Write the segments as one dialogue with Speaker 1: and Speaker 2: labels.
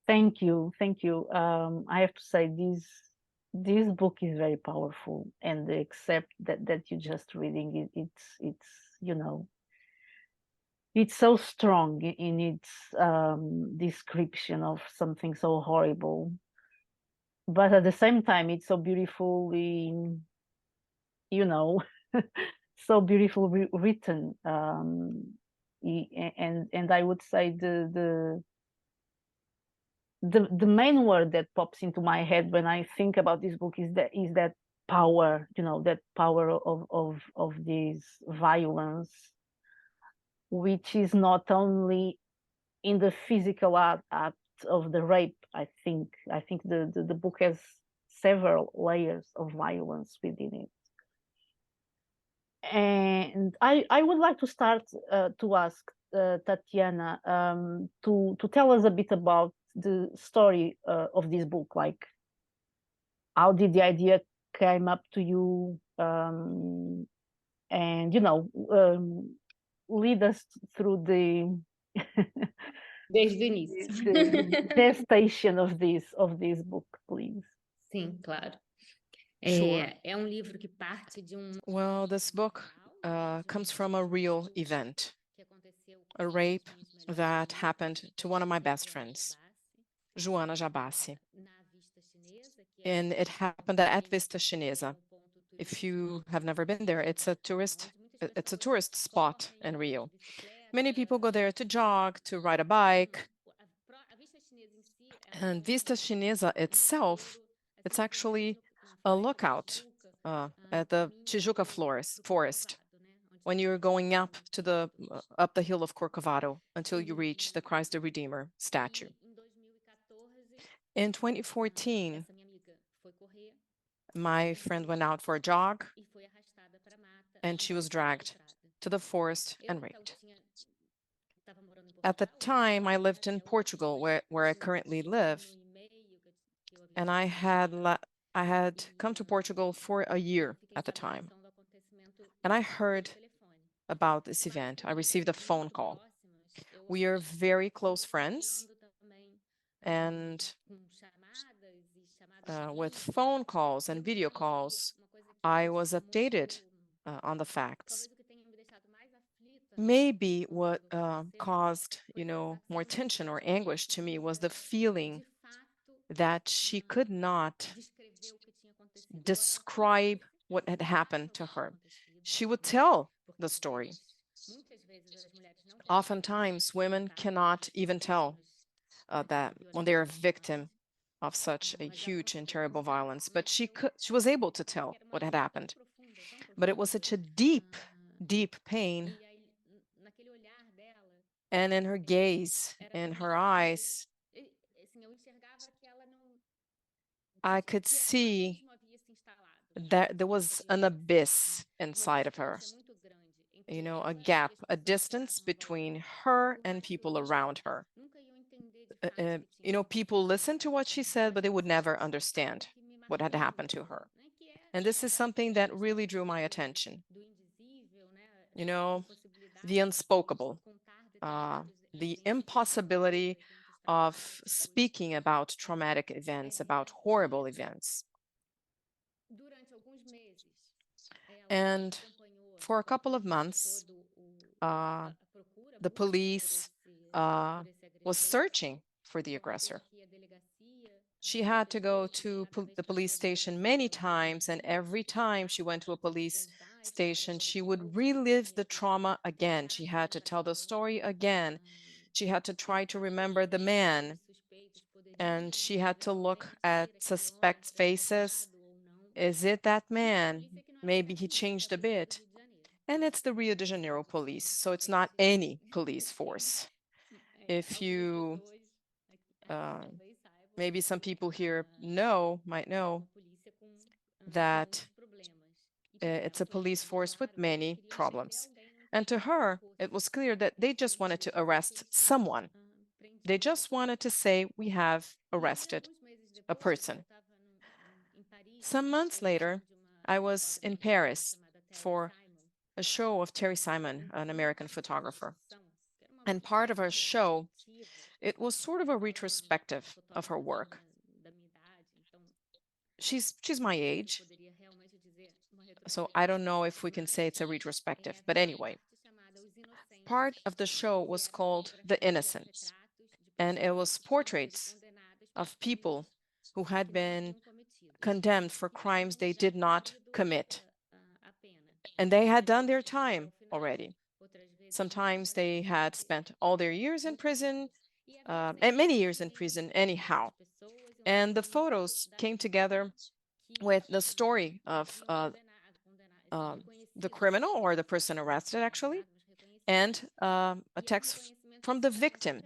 Speaker 1: Thank you, thank you. I have to say this book is very powerful, and except that you just reading it, it's you know it's so strong in its description of something so horrible, but at the same time it's so beautifully, you know, so beautifully written. And I would say the main word that pops into my head when I think about this book is that power, you know, that power of this violence, which is not only in the physical act of the rape. I think the book has several layers of violence within it. And I would like to start to ask Tatiana to tell us a bit about the story of this book. Like, how did the idea came up to you? And lead us through the
Speaker 2: Desde o início.
Speaker 1: the gestation of this book, please.
Speaker 2: Sim, claro.
Speaker 3: Sure.
Speaker 2: É livro que parte de
Speaker 3: Well, this book comes from a real event, a rape that happened to one of my best friends, Joana Jabassi. And it happened at Vista Chinesa. If you have never been there, it's a tourist spot in Rio. Many people go there to jog, to ride a bike. And Vista Chinesa itself, it's actually a lookout at the Tijuca forest when you're going up the hill of Corcovado until you reach the Christ the Redeemer statue. In 2014, my friend went out for a jog, and she was dragged to the forest and raped. At the time, I lived in Portugal, where I currently live, and I had come to Portugal for a year at the time. And I heard about this event. I received a phone call. We are very close friends, and with phone calls and video calls, I was updated on the facts. Maybe what caused, more tension or anguish to me was the feeling that she could not describe what had happened to her. She would tell the story. Oftentimes, women cannot even tell that when they're a victim of such a huge and terrible violence, but she was able to tell what had happened. But it was such a deep, deep pain. And in her gaze, in her eyes, I could see that there was an abyss inside of her, a gap, a distance between her and people around her. People listened to what she said, but they would never understand what had happened to her. And this is something that really drew my attention. The unspoken, the impossibility of speaking about traumatic events, about horrible events. And for a couple of months, the police was searching for the aggressor. She had to go to the police station many times, and every time she went to a police station, she would relive the trauma again. She had to tell the story again. She had to try to remember the man, and she had to look at suspect faces. Is it that man? Maybe he changed a bit. And it's the Rio de Janeiro police, so it's not any police force. If you, maybe some people here might know that it's a police force with many problems. And to her, it was clear that they just wanted to arrest someone. They just wanted to say, we have arrested a person. Some months later, I was in Paris for a show of Terry Simon, an American photographer. And part of our show, it was sort of a retrospective of her work. She's my age, so I don't know if we can say it's a retrospective. But anyway, part of the show was called The Innocents, and it was portraits of people who had been condemned for crimes they did not commit. And they had done their time already. Sometimes they had spent all their years in prison, and many years in prison anyhow. And the photos came together with the story of the criminal or the person arrested, actually, and a text from the victim.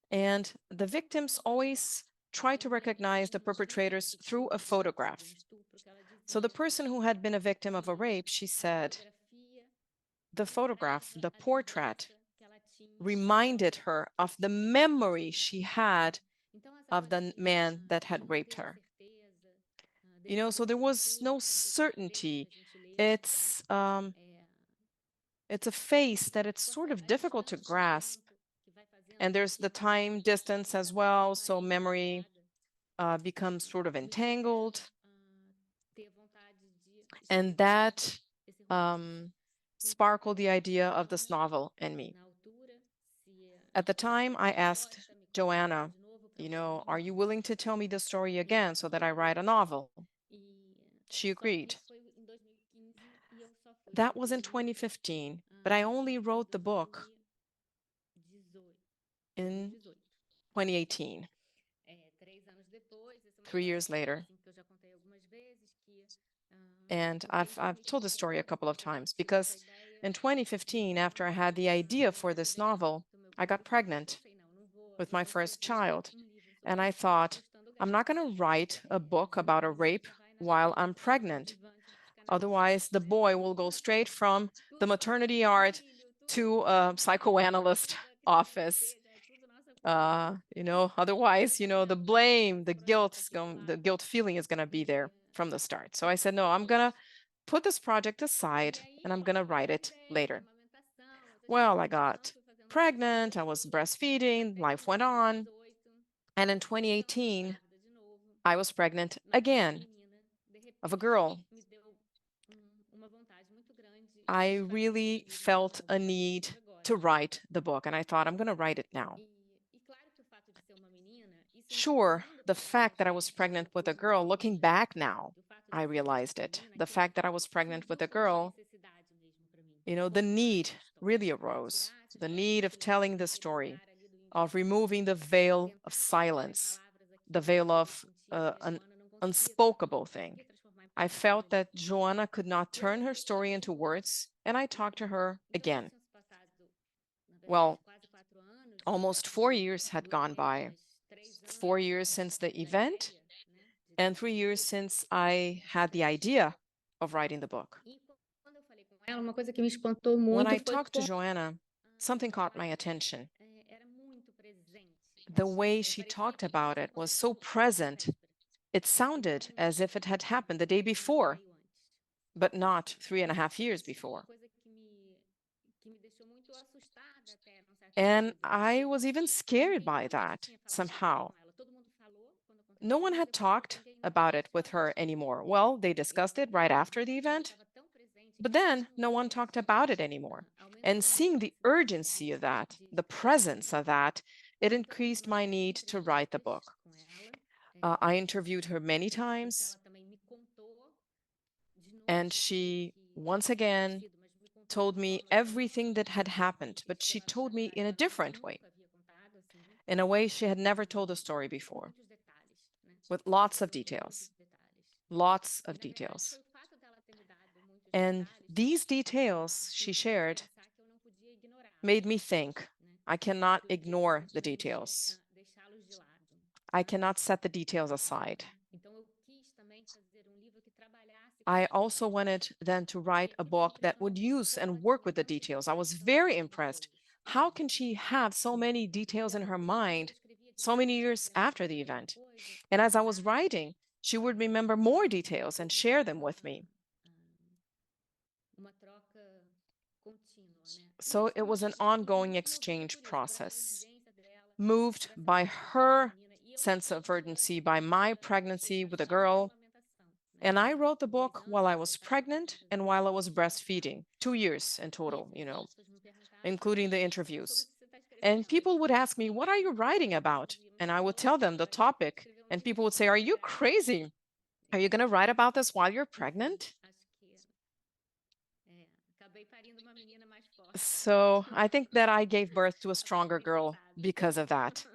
Speaker 3: And the victims always try to recognize the perpetrators through a photograph. So the person who had been a victim of a rape, she said, the photograph, the portrait, reminded her of the memory she had of the man that had raped her. You know, so there was no certainty. It's a face that it's sort of difficult to grasp. And there's the time distance as well, so memory becomes sort of entangled. And that sparkled the idea of this novel in me. At the time, I asked Joanna, you know, are you willing to tell me the story again so that I write a novel? She agreed. That was in 2015, but I only wrote the book in 2018, 3 years later. And I've told the story a couple of times because in 2015, after I had the idea for this novel, I got pregnant with my first child. And I thought, I'm not going to write a book about a rape while I'm pregnant. Otherwise, the boy will go straight from the maternity yard to a psychoanalyst office. Otherwise, the blame, the guilt feeling is going to be there from the start. So I said, no, I'm going to put this project aside and I'm going to write it later. Well, I got pregnant, I was breastfeeding, life went on. And in 2018, I was pregnant again of a girl. I really felt a need to write the book, and I thought, I'm going to write it now. Sure, the fact that I was pregnant with a girl, looking back now, I realized it. The fact that I was pregnant with a girl, the need really arose. The need of telling the story, of removing the veil of silence, the veil of an unspoken thing. I felt that Joanna could not turn her story into words, and I talked to her again. Well, almost 4 years had gone by. 4 years since the event, and 3 years since I had the idea of writing the book. When I talked to Joanna, something caught my attention. The way she talked about it was so present. It sounded as if it had happened the day before, but not 3.5 years before. And I was even scared by that somehow. No one had talked about it with her anymore. Well, they discussed it right after the event, but then no one talked about it anymore. And seeing the urgency of that, the presence of that, it increased my need to write the book. I interviewed her many times, and she once again told me everything that had happened, but she told me in a different way, in a way she had never told a story before, with lots of details, lots of details. And these details she shared made me think, I cannot ignore the details. I cannot set the details aside. I also wanted then to write a book that would use and work with the details. I was very impressed. How can she have so many details in her mind so many years after the event? And as I was writing, she would remember more details and share them with me. So it was an ongoing exchange process, moved by her sense of urgency, by my pregnancy with a girl. And I wrote the book while I was pregnant and while I was breastfeeding, 2 years in total, including the interviews. And people would ask me, what are you writing about? And I would tell them the topic. And people would say, are you crazy? Are you going to write about this while you're pregnant? So I think that I gave birth to a stronger girl because of that.